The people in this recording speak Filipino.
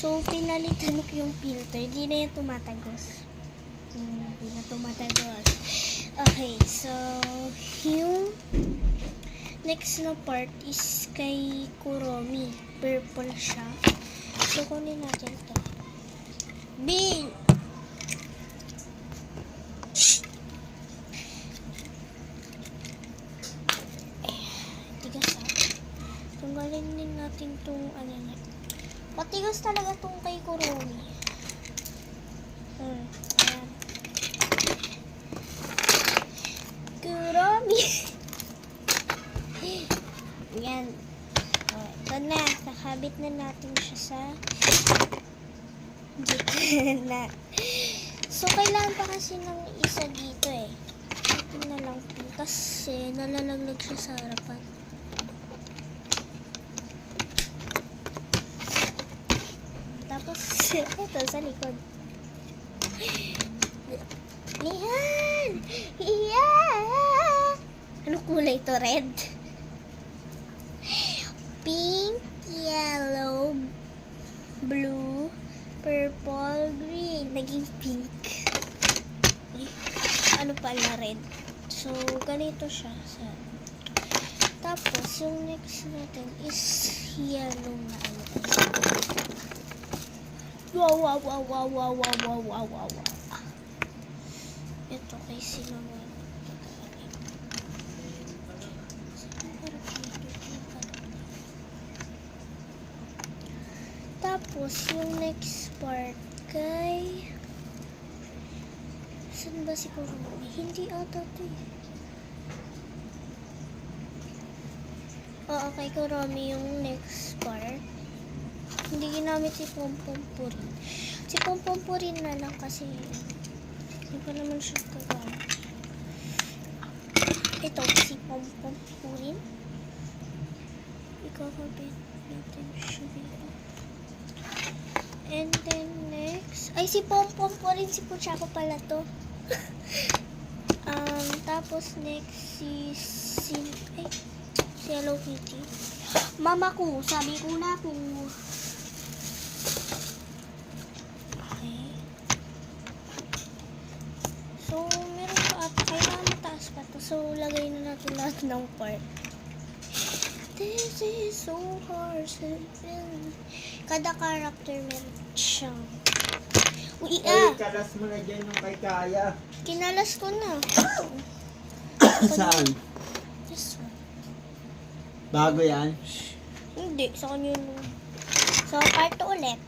So, pinalitan ko yung filter. Hindi na yung tumatagos. Hindi na tumatagos. Okay, so, yung next na part is kay Kuromi. Purple siya. So, kunin natin ito. Bing! Tigas ha. Tunggalin din natin itong ano na. Matigas talaga itong kay Kuromi. Ayan. Kuromi! Ayan. Oh, ito na. Nakabit na natin siya sa gitna. So, kailangan pa kasi ng isa dito eh. Ito na lang po. Kasi nalalaglag siya sa harapan. Tapos, ito sa likod. Yan! Yan! Ano kulay to? Red? Pink, yellow, blue, purple, green. Naging pink. Ano pala red? So, ganito siya. Tapos, yung next natin is yellow na ano. Wow. Ito kay Cinnamon. Tapos, yung next part kay... Saan ba si Kuromi? Hindi ata ito eh. Oo, kay Kuromi yung next part. Hindi ginamit si Pompompurin. Si Pompompurin na lang kasi hindi pa naman siya kagaya. Ito, si Pompompurin. Ikakabit natin siya dito. And then next, ay si Pompompurin, si Pochako pala to. Tapos next si Hello Kitty. Mama ko, sabi ko na po. Okay. So, meron pa ata. Kailangan mataas pa to. So, lagay na natin lahat ng part. This is so hard. Kada character meron siyang. Uy, kalas mo na dyan yung kay Kaya. Kinalas ko na. Saan? This one. Bago yan? Hindi, sa kanya yun. So, part 2 ulit.